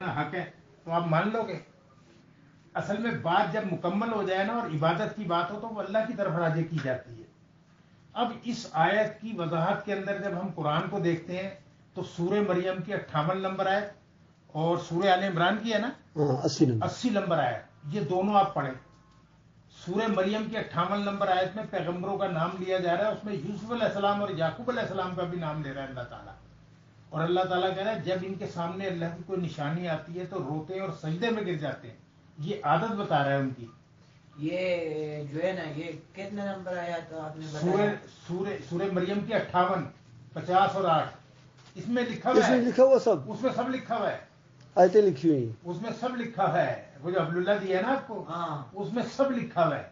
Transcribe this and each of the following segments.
हक है तो आप मान लोगे। असल में बात जब मुकम्मल हो जाए ना और इबादत की बात हो तो वो अल्लाह की तरफ राजी की जाती है। अब इस आयत की वजाहत के अंदर जब हम कुरान को देखते हैं तो सूरह मरियम की 58 नंबर आयत और सूरह आले इमरान की है ना 80 नंबर आयत, ये दोनों आप पढ़ें। सूरह मरियम की 58 नंबर आयत में पैगंबरों का नाम लिया जा रहा है, उसमें यूसुफ अलैहिस्सलाम और याकूब अलैहिस्सलाम का भी नाम ले रहा है अल्लाह ताला। और अल्लाह ताला कह रहा है जब इनके सामने अल्लाह की कोई निशानी आती है तो रोते हैं और सजदे में गिर जाते हैं। ये आदत बता रहा है उनकी। ये जो है ना, ये कितने नंबर आया तो आपने सूरह बताया? सूरह सूरह मरियम की 58, 50 और 8 इसमें लिखा हुआ इसमें है। लिखा हुआ सब उसमें सब लिखा हुआ है, आयतें लिखी हुई हैं। उसमें सब लिखा है। वो जो अब्दुल्ला दिया है ना आपको, हाँ। उसमें सब लिखा हुआ है।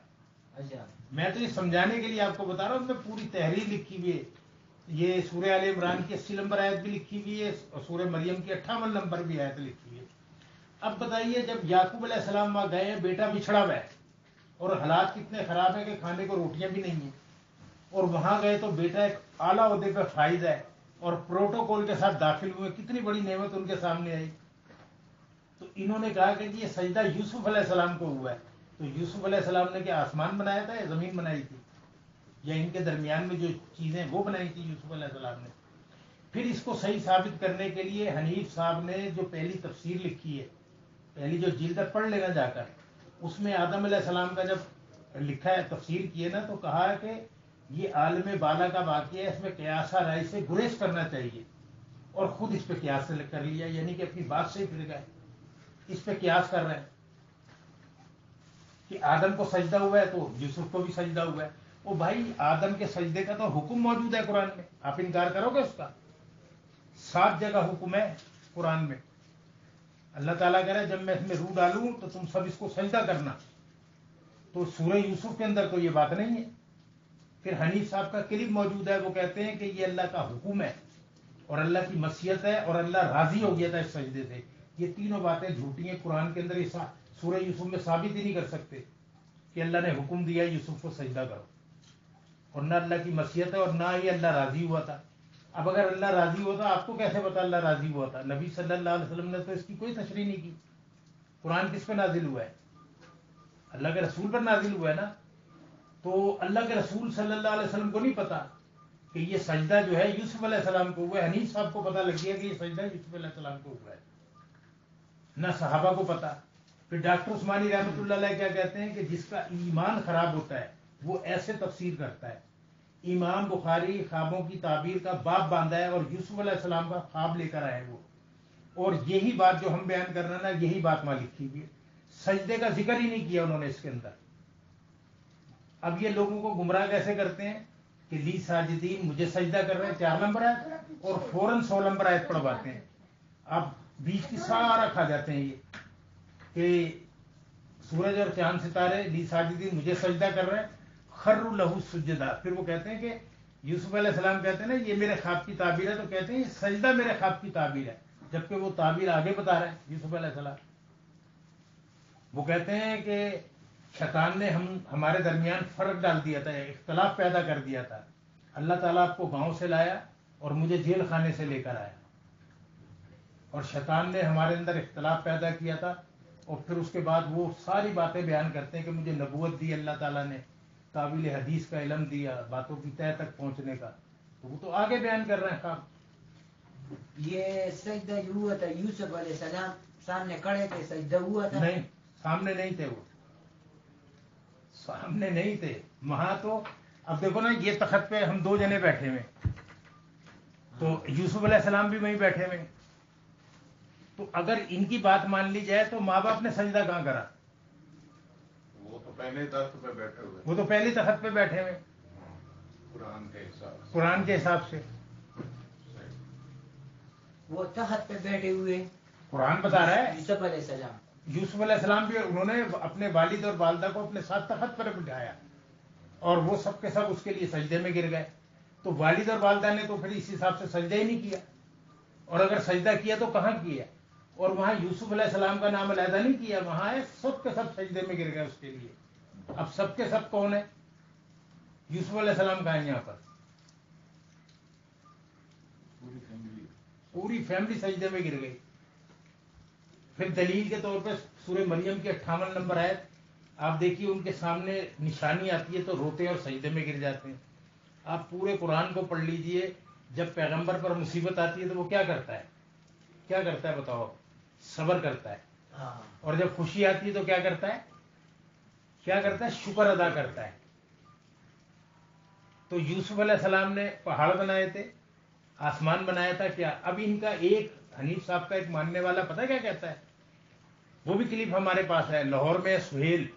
अच्छा, मैं तो ये समझाने के लिए आपको बता रहा हूँ, उसमें पूरी तहरीर लिखी हुई है। ये सूरह आले इमरान की 80 नंबर आयत भी लिखी हुई है और सूरह मरियम की 58 नंबर भी आयत लिखी हुई है। अब बताइए, जब याकूब अलैहिस्सलाम वहां गए, बेटा बिछड़ा हुआ है और हालात कितने खराब है कि खाने को रोटियां भी नहीं है, और वहां गए तो बेटा एक आला ओहदे पे फाइज है और प्रोटोकॉल के साथ दाखिल हुए, कितनी बड़ी नेमत उनके सामने आई। तो इन्होंने कहा कि ये सजदा यूसुफ अलैहिस्सलाम को हुआ है। तो यूसुफ अलैहिस्सलाम ने क्या आसमान बनाया था या जमीन बनाई थी, या इनके दरमियान में जो चीजें वो बनाई थी यूसुफ अलैहिस्सलाम ने। फिर इसको सही साबित करने के लिए हनीफ साहब ने जो पहली तफसीर लिखी है, पहली जो जिल्द है, पढ़ लेना जाकर, उसमें आदम अलैहिस्सलाम का जब लिखा है, तफसीर की है ना, तो कहा है कि ये आलम बाला का वाक़या है, इसमें कयासा राय से गुरेज करना चाहिए, और खुद इस पे कयास कर लिया, यानी कि अपनी बात से ही फिर गए, इस पे कयास कर रहे हैं कि आदम को सजदा हुआ है तो यूसुफ को भी सजदा हुआ है। ओ भाई, आदम के सजदे का तो हुक्म मौजूद है कुरान में, आप इनकार करोगे उसका? 7 जगह हुक्म है कुरान में। अल्लाह ताला कह रहा है जब मैं इसमें रूह डालूं तो तुम सब इसको सजदा करना। तो सूरह यूसुफ के अंदर तो ये बात नहीं है। फिर हनीफ साहब का क्लिप मौजूद है, वो कहते हैं कि ये अल्लाह का हुक्म है और अल्लाह की मसीहत है और अल्लाह राजी हो गया था इस सजदे से। ये तीनों बातें झूठी हैं कुरान के अंदर। सूरह यूसुफ में साबित ही नहीं कर सकते कि अल्लाह ने हुक्म दिया यूसुफ को सजदा करो, और ना अल्लाह की मसीहत है और ना ही अल्लाह राजी हुआ था। अब अगर अल्लाह राजी होता, आपको कैसे पता अल्लाह राजी हुआ था? नबी सल्लल्लाहु अलैहि वसल्लम ने तो इसकी कोई तशरीह नहीं की। कुरान किस पे नाजिल हुआ है? अल्लाह के रसूल पर नाजिल हुआ है ना। तो अल्लाह के रसूल सल्लल्लाहु अलैहि वसल्लम को नहीं पता कि ये सजदा जो है यूसुफ अलैहिस्सलाम को हुआ है। हनीफ साहब को पता लग गया कि ये सजदा यूसुफ अलैहिस्सलाम को हुआ है, ना सहाबा को पता। फिर डॉक्टर उस्मानी रहमतुल्लाह अलैह क्या कहते हैं कि जिसका ईमान खराब होता है वो ऐसे तफसीर करता है। इमाम बुखारी ख्वाबों की ताबीर का बाप बांधा है और यूसुफ अलैहिस्सलाम का ख्वाब लेकर आए वो, और यही बात जो हम बयान कर रहे हैं ना, यही बात वहां लिखी हुई है। सजदे का जिक्र ही नहीं किया उन्होंने इसके अंदर। अब ये लोगों को गुमराह कैसे करते हैं कि ली साजिदीन, मुझे सजदा कर रहे हैं, 4 नंबर आयत, और फौरन 100 नंबर आयत पढ़वाते हैं। अब बीच की सारा खा जाते हैं ये कि सूरज और चांद सितारे ली साजिदीन, मुझे सजदा कर रहे हैं, खर्रु लहू सुजदा। फिर वो कहते हैं कि यूसुफ अलैहिस्सलाम कहते हैं ना ये मेरे ख्वाब की ताबीर है, तो कहते हैं ये सजदा मेरे ख्वाब की ताबीर है, जबकि वो ताबीर आगे बता रहे हैं यूसुफ अलैहिस्सलाम। वो कहते हैं कि शैतान ने हमारे दरमियान फर्क डाल दिया था, इख्तलाफ पैदा कर दिया था। अल्लाह ताला आपको गांव से लाया और मुझे जेल खाने से लेकर आया, और शैतान ने हमारे अंदर इख्तलाफ पैदा किया था। और फिर उसके बाद वो सारी बातें बयान करते हैं कि मुझे नबूवत दी अल्लाह ताला ने, तावील हदीस का इल्म दिया, बातों की तह तक पहुंचने का। तो वो तो आगे बयान कर रहे हैं खाब। ये सजदा जो हुआ था यूसुफ अलैहिस्सलाम सामने खड़े थे, सजदा हुआ था? नहीं, सामने नहीं थे, वो सामने नहीं थे वहां। तो अब देखो ना, ये तखत पे हम 2 जने बैठे हुए, तो यूसुफ अलैहिस्सलाम भी वहीं बैठे हुए। तो अगर इनकी बात मान ली जाए तो माँ बाप ने सजदा कहां करा? वो तो पहले तख्त पे बैठे हुए, वो तो पहली तखत पे बैठे हुए कुरान के हिसाब से। कुरान के हिसाब से। वो तहत पे बैठे हुए कुरान बता रहा है यूसुफ अलैहिस्सलाम। यूसुफ अलैहिस्सलाम भी, उन्होंने अपने वालिद और वालदा को अपने साथ तखत पर बिठाया और वो सब के सब उसके लिए सजदे में गिर गए। तो वालिद और वालदा ने तो फिर इस हिसाब से सजदा ही नहीं किया, और अगर सजदा किया तो कहां किया? और वहां यूसुफ अलैहिस्सलाम का नाम अलहदा नहीं किया, वहां है सब के सब सजदे में गिर गए उसके लिए। अब सब के सब कौन है? यूसुफ अलैहिस्सलाम का है यहाँ पर, पूरी फैमिली सजदे में गिर गई। फिर दलील के तौर पे सूरह मरियम की 58 नंबर आयत आप देखिए, उनके सामने निशानी आती है तो रोते और सजदे में गिर जाते हैं। आप पूरे कुरान को पढ़ लीजिए, जब पैगंबर पर मुसीबत आती है तो वो क्या करता है, क्या करता है बताओ? सब्र करता है। और जब खुशी आती है तो क्या करता है, क्या करता है? शुक्र अदा करता है। तो यूसुफ अलैहिस्सलाम ने पहाड़ बनाए थे, आसमान बनाया था क्या? अब इनका एक हनीफ साहब का एक मानने वाला पता है क्या कहता है, वो भी क्लिप हमारे पास है, लाहौर में सुहेल,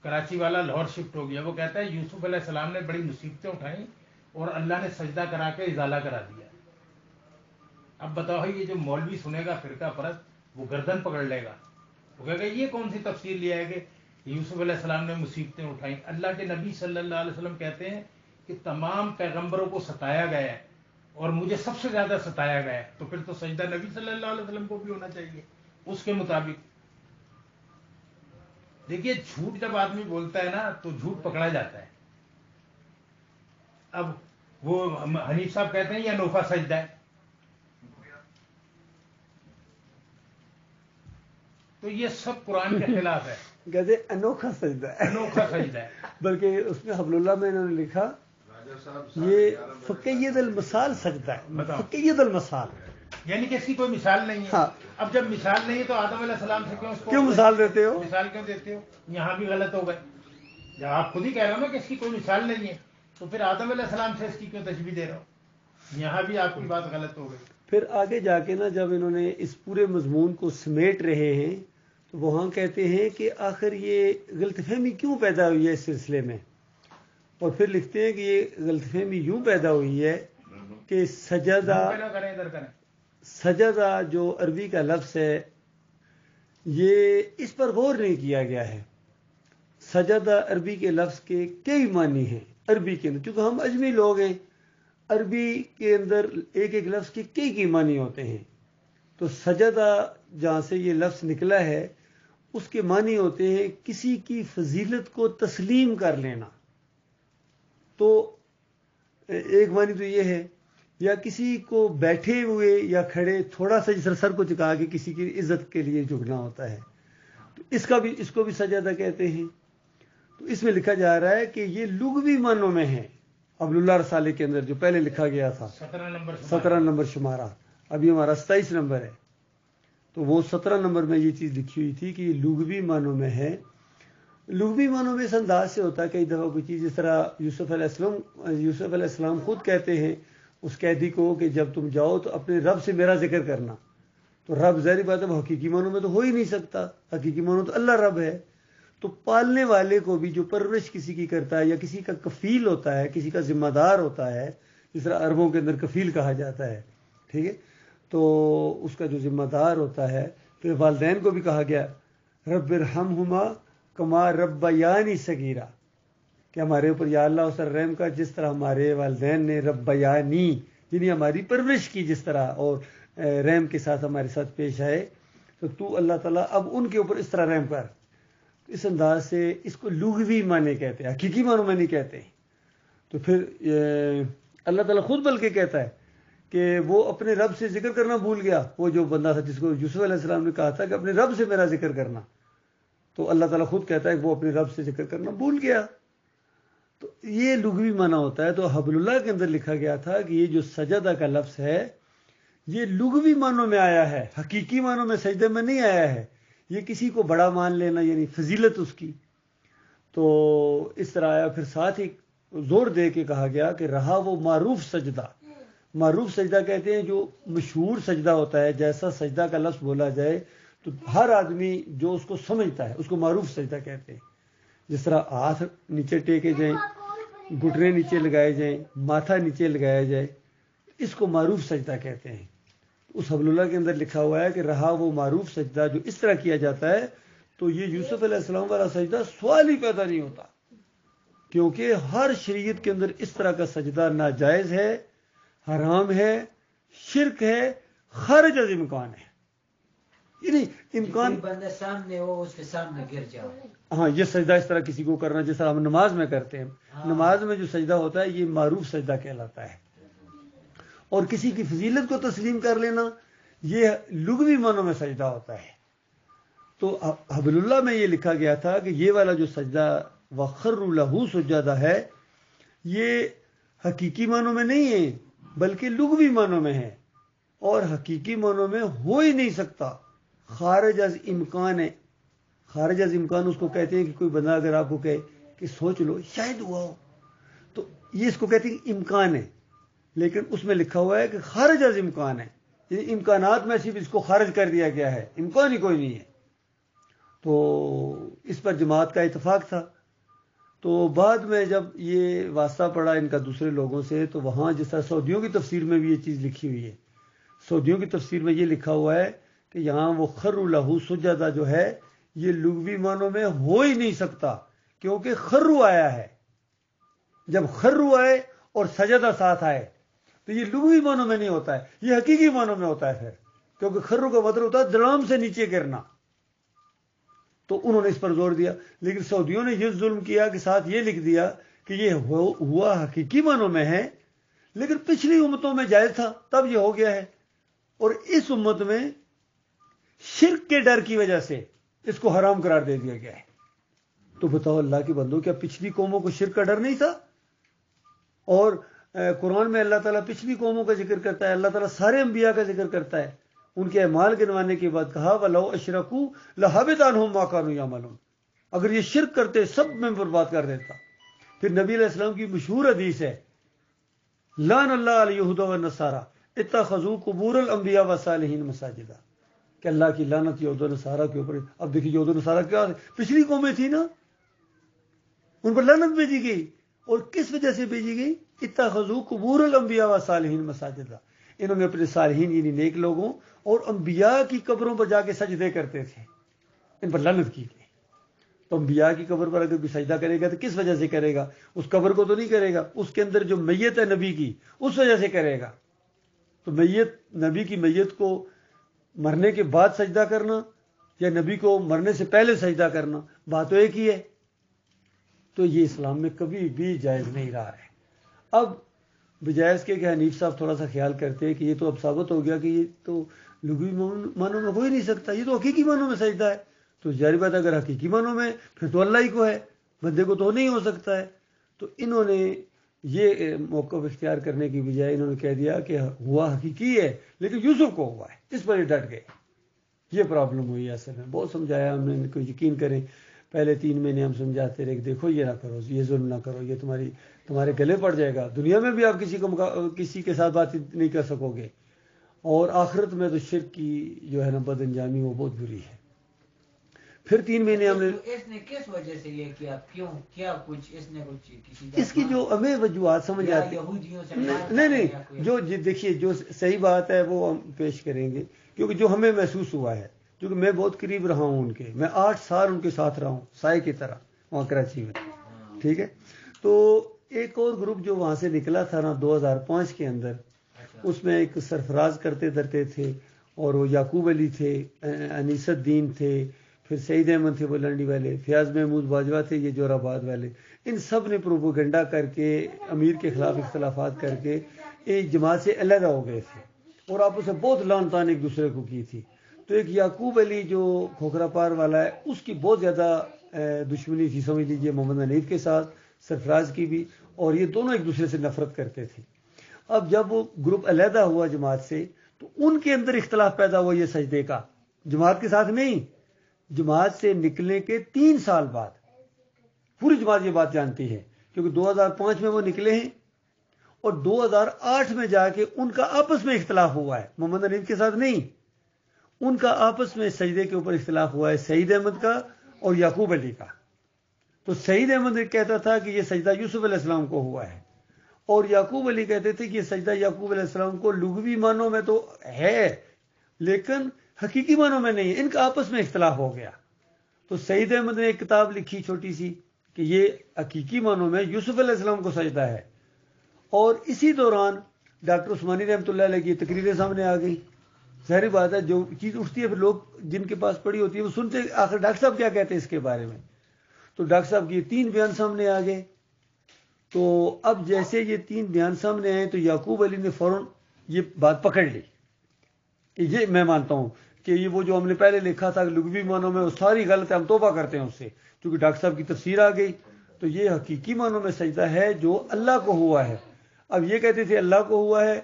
कराची वाला लाहौर शिफ्ट हो गया। वो कहता है यूसुफ अलैहिस्सलाम ने बड़ी मुसीबतें उठाई और अल्लाह ने सजदा करा के इजाला करा दिया। अब बताओ, ये जो मौलवी सुनेगा फिरका परस्त, वो गर्दन पकड़ लेगा, वो कहेगा ये कौन सी तफसीर लिया है कि यूसुफ अलैहिस्सलाम ने मुसीबतें उठाई। अल्लाह के नबी सल्लल्लाहु अलैहि वसल्लम कहते हैं कि तमाम पैगंबरों को सताया गया है और मुझे सबसे ज्यादा सताया गया है, तो फिर तो सजदा नबी सल्लल्लाहु अलैहि वसल्लम को भी होना चाहिए उसके मुताबिक। देखिए, झूठ जब आदमी बोलता है ना तो झूठ पकड़ा जाता है। अब वो हनीफ साहब कहते हैं ये अनोखा सजदा है, तो ये सब कुरान के खिलाफ है। कहते अनोखा सजदा है, अनोखा सजदा है। बल्कि उसमें हबलुल्लाह में इन्होंने लिखा ये फकीयत अल मसाल सजदा है, फकीयत अल मसाल, यानी कि इसकी कोई मिसाल नहीं है। हाँ। अब जब मिसाल नहीं है तो आदम अलैहिस्सलाम से क्यों मिसाल देते हो? मिसाल क्यों देते हो? यहाँ भी गलत हो गए। जब आप खुद ही कह रहे हो ना कि इसकी कोई मिसाल नहीं है, तो फिर आदम अलैहिस्सलाम से इसकी क्यों तशबीह दे रहे हो? यहाँ भी आपकी बात गलत हो गई। फिर आगे जाके ना जब इन्होंने इस पूरे मजमून को समेट रहे हैं तो वहाँ कहते हैं कि आखिर ये गलतफहमी क्यों पैदा हुई है इस सिलसिले में, और फिर लिखते हैं कि ये गलतफहमी यूं पैदा हुई है कि सजदा जो अरबी का लफ्ज़ है ये इस पर गौर नहीं किया गया है। सजदा अरबी के लफ्ज़ के कई मानी हैं अरबी के अंदर, क्योंकि हम अजमी लोग हैं, अरबी के अंदर एक एक लफ्ज़ के कई मानी होते हैं। तो सजदा जहाँ से ये लफ्ज़ निकला है उसके मानी होते हैं किसी की फजीलत को तस्लीम कर लेना, तो एक मानी तो ये है, या किसी को बैठे हुए या खड़े थोड़ा सा जिस सर को झुका के किसी की इज्जत के लिए झुकना होता है, तो इसको भी सजदा कहते हैं। तो इसमें लिखा जा रहा है कि ये लुग़वी मानों में है। अब्दुल्लाह रसाले के अंदर जो पहले लिखा गया था 17 नंबर शुमारा, अभी हमारा 27 नंबर है, तो वो 17 नंबर में ये चीज़ लिखी हुई थी कि ये लुग़वी मानों में है। लुग़वी मानों में इस अंदाज से होता है कई दफ़ा कोई चीज़, जिस तरह यूसुफ अलैहिस्सलाम खुद कहते हैं उस कैदी को कि जब तुम जाओ तो अपने रब से मेरा जिक्र करना। तो रब ज़ाहिर बात है हकीकी मानों में तो हो ही नहीं सकता, हकीकी मानों तो अल्लाह रब है। तो पालने वाले को भी जो परवरिश किसी की करता है या किसी का कफील होता है, किसी का जिम्मेदार होता है, जिस तरह अरबों के अंदर कफील कहा जाता है, ठीक है, तो उसका जो जिम्मेदार होता है, फिर वालदैन को भी कहा गया रब्बिरहमहुमा कमा रब्बयानी सगीरा, कि हमारे ऊपर या अल्लाह उस रहम का जिस तरह हमारे वालदैन ने रब्बयानी यानी हमारी परवरिश की जिस तरह और रहम के साथ हमारे साथ पेश आए, तो तू अल्लाह ताला अब उनके ऊपर इस तरह रहम कर। इस अंदाज से इसको लुग़वी माने कहते हैं, हकीकी मानों में नहीं कहते। तो फिर अल्लाह ताला खुद बल्कि कहता है कि वो अपने रब से जिक्र करना भूल गया। वो जो बंदा था जिसको यूसुफ अलैहिस्सलाम ने कहा था कि अपने रब से मेरा जिक्र करना, तो अल्लाह ताला खुद कहता है कि वो अपने रब से जिक्र करना भूल गया। तो ये लुग़वी माना होता है। तो हबलुल्लाह के अंदर लिखा गया था कि ये जो सजदा का लफ्ज़ है ये लुग़वी मानों में आया है, हकीकी मानों में सजदे में नहीं आया है। ये किसी को बड़ा मान लेना यानी फजीलत उसकी, तो इस तरह आया। फिर साथ ही जोर दे के कहा गया कि रहा वो मारूफ सजदा। मारूफ सजदा कहते हैं जो मशहूर सजदा होता है, जैसा सजदा का लफ्ज़ बोला जाए तो हर आदमी जो उसको समझता है उसको मारूफ सजदा कहते हैं। जिस तरह हाथ नीचे टेके जाएं, घुटने नीचे लगाए जाएं, माथा नीचे लगाया जाए, इसको मारूफ सजदा कहते हैं। उस हबलुल्लाह के अंदर लिखा हुआ है कि रहा वो मारूफ सजदा जो इस तरह किया जाता है, तो ये यूसुफ अलैहिस्सलाम वाला सजदा सवाल ही पैदा नहीं होता, क्योंकि हर शरीयत के अंदर इस तरह का सजदा नाजायज है, हराम है, शिरक है, खारिज अज़ इम्कान है। यानी इम्कान बंदा सामने हो उसके सामने गिर जाओ। हाँ, ये सजदा इस तरह किसी को करना जैसा हम नमाज में करते हैं। हाँ। नमाज में जो सजदा होता है ये मारूफ सजदा कहलाता है। और किसी की फजीलत को तस्लीम कर लेना یہ لغوی معنوں میں سجدہ ہوتا ہے. تو حبل اللہ میں یہ لکھا گیا تھا کہ یہ والا جو سجدہ وَخَرُّوا لَهُ سجدہ ہے یہ حقیقی معنوں میں نہیں ہے بلکہ لغوی معنوں میں ہے اور حقیقی معنوں میں ہو ہی نہیں سکتا. خارج از امکان ہے. خارج از امکان اس کو کہتے ہیں کہ کوئی بندہ اگر آپ کو کہے کہ سوچ لو شاید ہوا ہو تو یہ اس کو کہتے ہیں کہ امکان ہے، لیکن اس میں لکھا ہوا ہے کہ خارج از امکان ہے، یعنی امکانات میں صرف اس کو خارج کر دیا گیا ہے، امکان ہی کوئی نہیں ہے. تو اس پر جماعت کا اتفاق تھا. تو بعد میں جب یہ واسطہ پڑا ان کا دوسرے لوگوں سے تو وہاں جس طرح سعودیوں کی تفسیر میں بھی یہ چیز لکھی ہوئی ہے. سعودیوں کی تفسیر میں یہ لکھا ہوا ہے کہ یہاں وہ خروا لہو سجدہ جو ہے یہ لغوی معنوں میں ہو ہی نہیں سکتا کیونکہ خرو آیا ہے. جب خرو آئے اور سجدہ ساتھ آئے تو یہ لغوی معنوں میں نہیں ہوتا ہے، یہ حقیقی معنوں میں ہوتا ہے پھر، کیونکہ خرو کا مطلب ہوتا ہے دڑام سے نیچے گرنا. تو انہوں نے اس پر زور دیا، لیکن سعودیوں نے یہ ظلم کیا کہ ساتھ یہ لکھ دیا کہ یہ ہوا حقیقی معنوں میں ہے لیکن پچھلی امتوں میں جائز تھا تب یہ ہو گیا ہے، اور اس امت میں شرک کے ڈر کی وجہ سے اس کو حرام قرار دے دیا گیا ہے. تو بتاؤ اللہ کے بندوں، کیا پچھلی قوموں کو شرک کا ڈر نہیں تھا؟ اور قرآن میں اللہ تعالیٰ پچھلی قوموں کا ذکر کرتا ہے، اللہ تعالیٰ سارے انبیاء کا ذکر کرتا ہے. ان کے اعمال گنوانے کے بعد کہا وَلَوْ أَشْرَكُوا لَحَبِطَ عَنْهُمْ مَا كَانُوا يَعْمَلُونَ. اگر یہ شرک کرتے سب میں برباد کر دیتا. پھر نبی علیہ السلام کی مشہور حدیث ہے لعن اللہ الیہود والنصارى اتخذوا قبور الانبیاء والصالحین مساجدا، کہ اللہ کی لعنت یہود و نصارہ کے اوپر. اب دیکھیے یہود و نصارہ کیا پچھلی قومیں تھی نا، ان پر لعنت بھیجی گئی، اور کس وجہ سے بھیجی گئی؟ اتخذوا قبور الانبیاء والصالحین مساجدا. انہوں نے اپنے صالحین یعنی نیک لوگوں اور انبیاء کی قبروں پر جا کے سجدے کرتے تھے، ان پر لعنت کی گئی. تو انبیاء کی قبر پر اگر کوئی سجدہ کرے گا تو کس وجہ سے کرے گا؟ اس قبر کو تو نہیں کرے گا، اس کے اندر جو میت ہے نبی کی اس وجہ سے کرے گا. تو میت، نبی کی میت کو مرنے کے بعد سجدہ کرنا یا نبی کو مرنے سے پہلے سجدہ کرنا، بات تو ایک ہی ہے. تو یہ اسلام میں کبھی بھی جائز نہیں رہا ہے. اب بجائے اس کے کہ حنیف صاحب تھوڑا سا خیال کرتے ہیں کہ یہ تو اب ثابت ہو گیا کہ یہ تو لغوی معنوں میں ہو ہی نہیں سکتا، یہ تو حقیقی معنوں میں سجدہ ہے. تو ظاہر بات اگر حقیقی معنوں میں پھر تو اللہ ہی کو ہے، بندے کو تو نہیں ہو سکتا ہے. تو انہوں نے یہ موقف اختیار کرنے کی بجائے انہوں نے کہہ دیا کہ ہوا حقیقی ہے لیکن یوسف کو ہوا ہے، اس پر یہ ڈٹ گئے. یہ پرابلم ہوئی اصل میں. بہت سمجھایا ہم نے ان کو، یقین کریں پہلے 3 مہینے ہم سمجھاتے رہے کہ دیکھو یہ نہ کرو، یہ ظلم نہ کرو، یہ تمہارے گلے پڑ جائے گا. دنیا میں بھی آپ کسی کے ساتھ بات نہیں کر سکو گے، اور آخرت میں تو شرک کی جو ہے نا بد انجامی وہ بہت بری ہے. پھر 3 مہینے ہم نے اس نے کس وجہ سے یہ کیا، کیوں کیا کچھ اس نے کچھ کسی اس کی جو ہمیں وجوہات سمجھ آتی نہیں، جو دیکھیے جو صحیح بات ہے وہ ہم پیش کریں گے، کیونکہ جو ہمیں محسوس ہوا ہے، کیونکہ میں بہت قریب رہا ہوں ان کے، میں 8 سال ان کے ساتھ رہا ہوں سائے کی طرح وہاں کراچی میں. ٹھیک ہے. تو ایک اور گروپ جو وہاں سے نکلا تھا نا 2005 کے اندر، اس میں ایک سرفراز کرتے درتے تھے، اور وہ یعقوب علی تھے، انیس الدین تھے، پھر سعید احمد تھے وہ لنڈی والے، فیاض محمود باجوہ تھے یہ جور آباد والے. ان سب نے پروپیگنڈا کر کے امیر کے خلاف اختلافات کر کے ایک جماعت سے علیحدہ ہو گئے تھے، اور آپس میں بہت لان تان ایک دوسرے کو کی تھی. تو ایک یعقوب علی جو کھوکھرا پار والا ہے، اس کی بہت زیادہ دشمنی تھی سمجھ لیجیے محمد حنیف کے ساتھ، سرفراز کی بھی، اور یہ دونوں ایک دوسرے سے نفرت کرتے تھے. اب جب وہ گروپ علیحدہ ہوا جماعت سے تو ان کے اندر اختلاف پیدا ہوا یہ سجدے کا، جماعت کے ساتھ نہیں. جماعت سے نکلنے کے 3 سال بعد پوری جماعت یہ بات جانتی ہے، کیونکہ 2005 میں وہ نکلے ہیں، اور 2008 میں جا کے ان کا آپس میں اختلاف ہوا ہے، محمد حنیف کے ساتھ نہیں. ان کا آپس میں سجدے کے اوپر اختلاف ہوا ہے، سعید احمد کا اور یعقوب علی کا. تو سعید احمد کہتا تھا کہ یہ سجدہ یوسف علیہ السلام کو ہوا ہے، اور یعقوب علی کہتے تھے کہ یہ سجدہ یعقوب علیہ السلام کو لغوی معنوں میں تو ہے لیکن حقیقی معنوں میں نہیں ہے. ان کا آپس میں اختلاف ہو گیا. تو سعید احمد نے ایک کتاب لکھی چھوٹی سی کہ یہ حقیقی معنوں میں یوسف علیہ السلام کو سجدہ ہے. اور اسی دوران ڈاکٹر عثمانی رحمۃ اللہ علیہ کی تقریریں سامنے آ گئی. ظاہری بات ہے جو چیز اٹھتی ہے پھر لوگ جن کے پاس پڑھی ہوتی ہے وہ سنتے آخر ڈاکٹر صاحب کیا کہتے ہیں اس کے بارے میں. تو ڈاکٹر صاحب کی 3 بیان سامنے آ گئے. تو اب جیسے یہ 3 بیان سامنے آئے تو یعقوب علی نے فوراً یہ بات پکڑ لی ये मैं मानता हूँ कि ये वो जो हमने पहले लिखा था लुग़वी मानों में वो सारी गलत है, हम तौबा करते हैं उससे, क्योंकि डॉक्टर साहब की तफसीर आ गई। तो ये हकीकी मानों में सजदा है जो अल्लाह को हुआ है। अब ये कहते थे अल्लाह को हुआ है,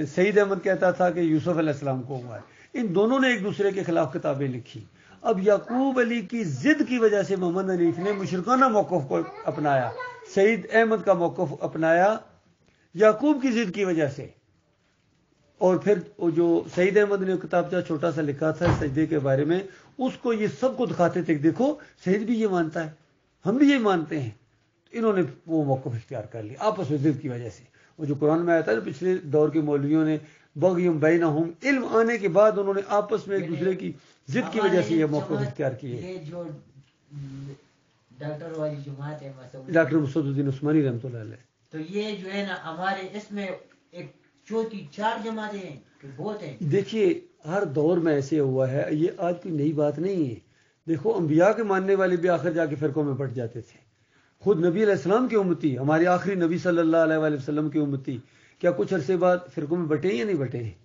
सईद अहमद कहता था कि यूसुफ अलैहिस्सलाम को हुआ है। इन दोनों ने एक दूसरे के खिलाफ किताबें लिखी। अब याकूब अली की जिद की वजह से मोहम्मद हनीफ ने मुशरकाना मौक़िफ़ को अपनाया, सईद अहमद का मौक़िफ़ अपनाया याकूब की जिद की वजह से। और फिर जो सईद अहमद ने किताबचा छोटा सा लिखा था सजदे के बारे में, उसको ये सबको दिखाते थे, देखो सईद भी ये मानता है, हम भी ये मानते हैं। इन्होंने वो मौक़िफ़ इख्तियार कर लिया आपस में जिद की वजह से। वो जो कुरान में आया था पिछले दौर के मौलवियों ने बग़युम बैनहुम, इल्म आने के बाद उन्होंने आपस में एक दूसरे की जिद की वजह से ये मौक़िफ़ इख्तियार किए। ये जो डॉक्टर वाली जमात है, डॉक्टर मसूदुद्दीन उस्मानी रहमतुल्लाह अलैह, तो ये जो है ना हमारे इसमें एक चौथी 4 जमातें हैं कि बहुत हैं। देखिए हर दौर में ऐसे हुआ है, ये आज कोई नई बात नहीं है। देखो अंबिया के मानने वाले भी आखिर जाके फ़िरकों में बट जाते थे। खुद नबी अलैहिस्सलाम की उम्मती, हमारे आखिरी नबी सल्लल्लाहु अलैहि वसल्लम की उम्मती, क्या कुछ अरसे बाद फ़िरकों में बटे या नहीं बटे हैं?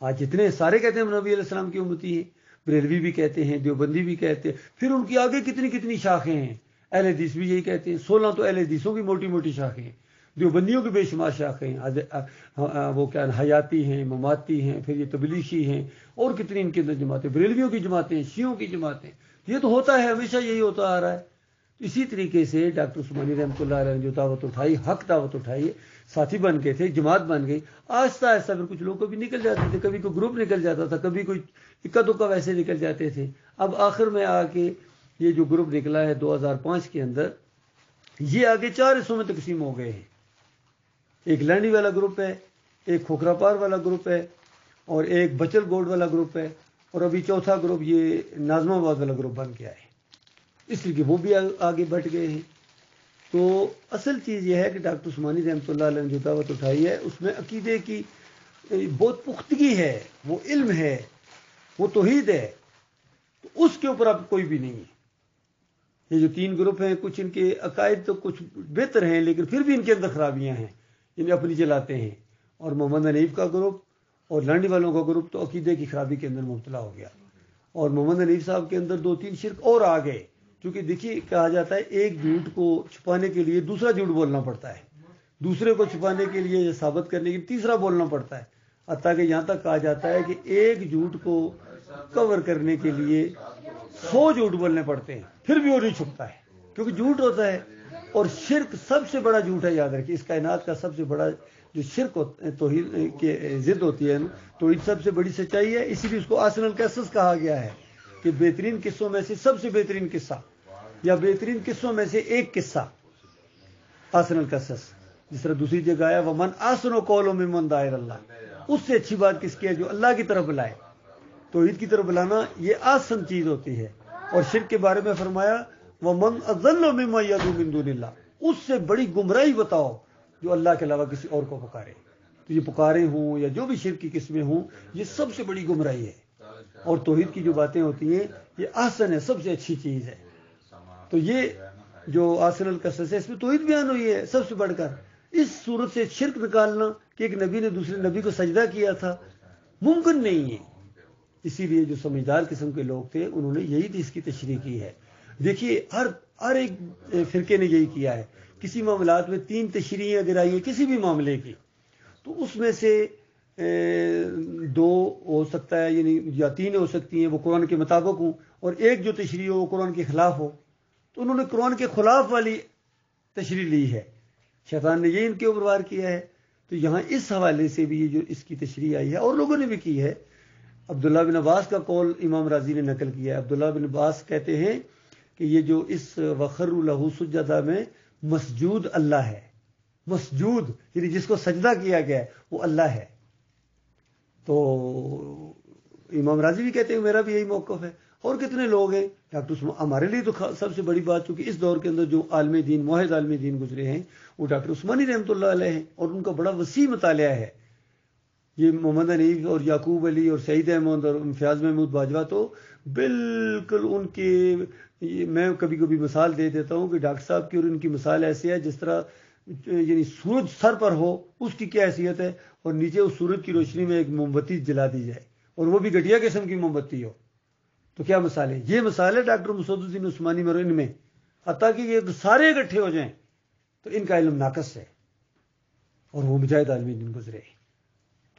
आज जितने सारे कहते हैं हम नबी अलैहिस्सलाम की उम्मती हैं, बरेलवी भी कहते हैं, देवबंदी भी कहते हैं, फिर उनकी आगे कितनी कितनी शाखें हैं। अहले हदीस भी यही कहते हैं, 16 तो अहले हदीसों की मोटी मोटी शाखें हैं, देवबंदियों की बेशुमार शाखें हैं, वो क्या हयाती हैं, ममाती हैं, फिर ये तबलीगी हैं, और कितनी इनके अंदर जमातें, बरेलवियों की जमातें, शियों की जमातें। ये तो होता है, हमेशा यही होता आ रहा है। इसी तरीके से डॉक्टर उस्मानी रहमतुल्लाह अलैह ने जो दावत उठाई, हक दावत उठाई, साथी बन गए थे, जमात बन गई। आहिस्ता आहिस्ता फिर कुछ लोग कभी निकल जाते थे, कभी कोई ग्रुप निकल जाता था, कभी कोई इक्का दुक्का वैसे निकल जाते थे। अब आखिर में आके ये जो ग्रुप निकला है 2005 के अंदर, ये आगे 4 हिस्सों में तकसीम हो गए हैं। एक लैंडी वाला ग्रुप है, एक खोखरापार वाला ग्रुप है, और एक बचल गोड वाला ग्रुप है, और अभी चौथा ग्रुप ये नाजमाबाद वाला ग्रुप बन गया है, इसलिए कि वो भी आगे बढ़ गए हैं। तो असल चीज़ यह है कि डॉक्टर उस्मानी रहमतुल्लाह अलैह ने जो दावत उठाई है उसमें अकीदे की बहुत पुख्तगी है, वो इल्म है, वो तौहीद है, तो उसके ऊपर अब कोई भी नहीं है। ये जो 3 ग्रुप हैं, कुछ इनके अकायद तो कुछ बेहतर हैं, लेकिन फिर भी इनके अंदर खराबियां हैं, इन्हें अपनी चलाते हैं। और मोहम्मद हनीफ का ग्रुप और लांडी वालों का ग्रुप तो अकीदे की खराबी के अंदर मुब्तला हो गया। और मोहम्मद हनीफ साहब के अंदर 2-3 शिरक और आ गए, क्योंकि देखिए कहा जाता है एक झूठ को छुपाने के लिए दूसरा झूठ बोलना पड़ता है, दूसरे को छुपाने के लिए साबित करने के लिए तीसरा बोलना पड़ता है। हत्ता कि यहाँ तक कहा जाता है कि एक झूठ को कवर करने के लिए 100 झूठ बोलने पड़ते हैं, फिर भी वो नहीं छुपता है, क्योंकि झूठ होता है। और शिरक सबसे बड़ा झूठ है, याद रखिए, इस कायनात का सबसे बड़ा जो शिरक तौहीद की जिद होती है, तौहीद सबसे बड़ी सच्चाई है। इसीलिए उसको आसनल कसस कहा गया है कि बेहतरीन किस्सों में से सबसे बेहतरीन किस्सा, या बेहतरीन किस्सों में से एक किस्सा आसनल कसस। जिस तरह दूसरी जगह आया वमन आसनो कौलो मिम्मन दायर अल्लाह, उससे अच्छी बात किसकी है? जो अल्लाह की तरफ बुलाए। तौहीद की तरफ बुलाना ये आसान चीज होती है। और शिरक के बारे में फरमाया वमन अज़ल्लु मिम्मा यदू मिन दुनिल्लाह, उससे बड़ी गुमराही बताओ जो अल्लाह के अलावा किसी और को पुकारे। तो ये पुकारे हों या जो भी शिरक की किस्में हों, ये सबसे बड़ी गुमराही है। और तौहीद की जो बातें होती हैं ये आसन है, सबसे अच्छी चीज है। तो ये जो आसनल कसस है इसमें तौहीद बयान हुई है सबसे बढ़कर। इस सूरत से शिरक निकालना कि एक नबी ने दूसरे नबी को सजदा किया था, मुमकिन नहीं है। इसीलिए जो समझदार किस्म के लोग थे उन्होंने यही इसकी तशरीह की है। देखिए हर एक फिरके ने यही किया है। किसी मामलात में 3 तशरीह अगर आई है किसी भी मामले की, तो उसमें से 2 हो सकता है, यानी या 3 हो सकती हैं वो कुरान के मुताबिक हो, और एक जो तशरीह हो वो कुरान के खिलाफ हो। तो उन्होंने कुरान के खिलाफ वाली तशरीह ली है, शैतान ने ये इनके ऊपर वार किया है। तो यहाँ इस हवाले से भी ये जो इसकी तशरीह आई है और लोगों ने भी की है। अब्दुल्ला बिन अब्बास का कौल इमाम राजी ने नकल किया है। अब्दुल्ला बिन अब्बास कहते हैं कि ये जो इस वखर्रु लहू सुज्जदा में मसजूद अल्लाह है, मसजूद यानी जिसको सजदा किया गया है वो अल्लाह है। तो इमाम राजी भी कहते हैं मेरा भी यही मौक़िफ़ है। और कितने लोग हैं, डॉक्टर हमारे लिए तो सबसे बड़ी बात, चूंकि इस दौर के अंदर जो आलमी दीन मुआहिद आलमी दीन गुजरे हैं वो डॉक्टर उस्मानी रहमतुल्लाह अलैह हैं, और उनका बड़ा वसी मुतालिया है। ये मोहम्मद हनीफ और याकूब अली और सईद अहमद और फयाज महमूद बाजवा तो बिल्कुल उनके, मैं कभी कभी मिसाल दे देता हूँ कि डॉक्टर साहब की और उनकी मिसाल ऐसी है जिस तरह यानी सूरज सर पर हो, उसकी क्या हैसियत है, और नीचे उस सूरज की रोशनी में एक मोमबत्ती जला दी जाए और वो भी घटिया किस्म की मोमबत्ती हो, तो क्या मिसाल है। ये मिसाल है डॉक्टर मसूदुद्दीन उस्मानी मरोइन में। ताकि ये सारे इकट्ठे हो जाएं तो इनका इल्म नाकस है और वो मुजाहिद आलमी दिन गुजरे,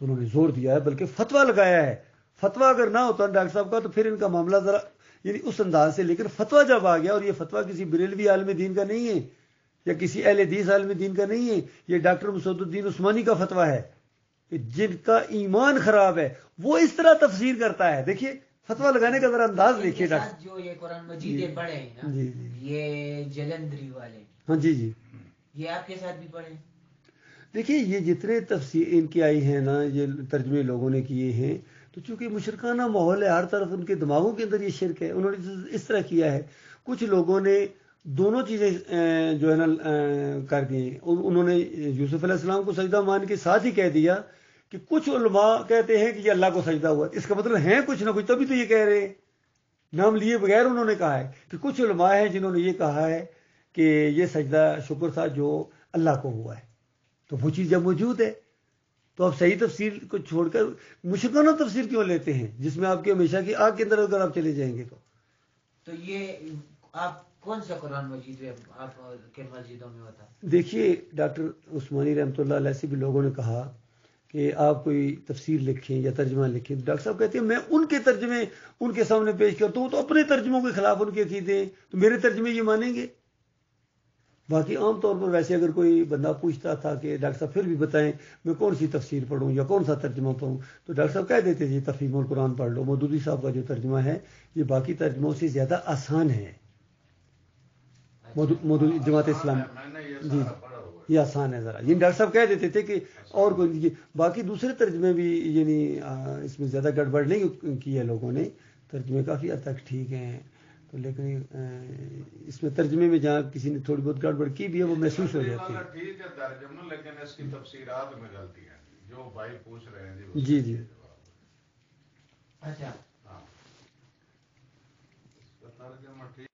तो उन्होंने जोर दिया है, बल्कि फतवा लगाया है। फतवा अगर ना होता डॉक्टर साहब का तो फिर इनका मामला जरा यानी उस अंदाज से, लेकिन फतवा जब आ गया, और ये फतवा किसी बरेलवी आलम दीन का नहीं है या किसी अहले हदीस आलम दीन का नहीं है, ये डॉक्टर मसूदुद्दीन उस्मानी का फतवा है कि जिनका ईमान खराब है वो इस तरह तफसीर करता है। देखिए फतवा लगाने का जरा अंदाज देखिए डॉक्टर। जो ये कुरान मजीद पढ़े हैं ना, जी जी, ये जलंधरी वाले, हाँ जी जी, ये आपके साथ भी पढ़े। देखिए ये जितने तफसीर इनकी आई हैं ना, ये तर्जमे लोगों ने किए हैं, तो चूंकि मुशरकाना माहौल है, हर तरफ उनके दिमागों के अंदर ये शिरक है, उन्होंने इस तरह किया है। कुछ लोगों ने दोनों चीज़ें जो है ना कर दी। उन्होंने यूसुफ अलैहिस्सलाम को सजदा मान के साथ ही कह दिया कि कुछ उलमा कहते हैं कि ये अल्लाह को सजदा हुआ, इसका मतलब है कुछ ना कुछ, तभी तो ये कह रहे हैं, नाम लिए बगैर उन्होंने कहा है कि कुछ उलमा हैं जिन्होंने ये कहा है कि ये सजदा शुक्र था जो अल्लाह को हुआ है। तो वो चीज़ जब मौजूद है तो आप सही तफसीर को छोड़कर मुशरकाना तफसीर क्यों लेते हैं, जिसमें आपकी हमेशा की आग के अंदर अगर आप चले जाएंगे तो ये आप कौन सा कुरान मजीद है आप के मस्जिदों में होता है? देखिए डॉक्टर उस्मानी रहमतुल्लाह अलैह से भी लोगों ने कहा कि आप कोई तफसीर लिखें या तर्जमा लिखें, तो डॉक्टर साहब कहते हैं मैं उनके तर्जमे उनके सामने पेश करता हूँ, तो अपने तर्जमों के खिलाफ उनके अकीदे, तो मेरे तर्जमे ये मानेंगे। बाकी आम तौर पर वैसे अगर कोई बंदा पूछता था कि डॉक्टर साहब फिर भी बताएं मैं कौन सी तफसीर पढ़ूं या कौन सा तर्जमा पढ़ूं, तो डॉक्टर साहब कह देते थे तफहीमुल कुरान पढ़ लो, मौदूदी साहब का जो तर्जमा है ये बाकी तर्जमों से ज़्यादा आसान है। मौदूदी जमात इस्लाम जी ये आसान है ज़रा, ये डॉक्टर साहब कह देते थे कि और कोई बाकी दूसरे तर्जमे भी यानी इसमें ज़्यादा गड़बड़ नहीं की है लोगों ने, तर्जमे काफ़ी हद तक ठीक हैं, तो लेकिन इसमें तर्जमे में जहाँ किसी ने थोड़ी बहुत गड़बड़ की भी है वो महसूस हो जाती है। ठीक है तर्जमा, लेकिन इसकी तफसीरात में गलती है जो भाई पूछ रहे हैं जी जी। अच्छा हाँ तर्जमा ठीक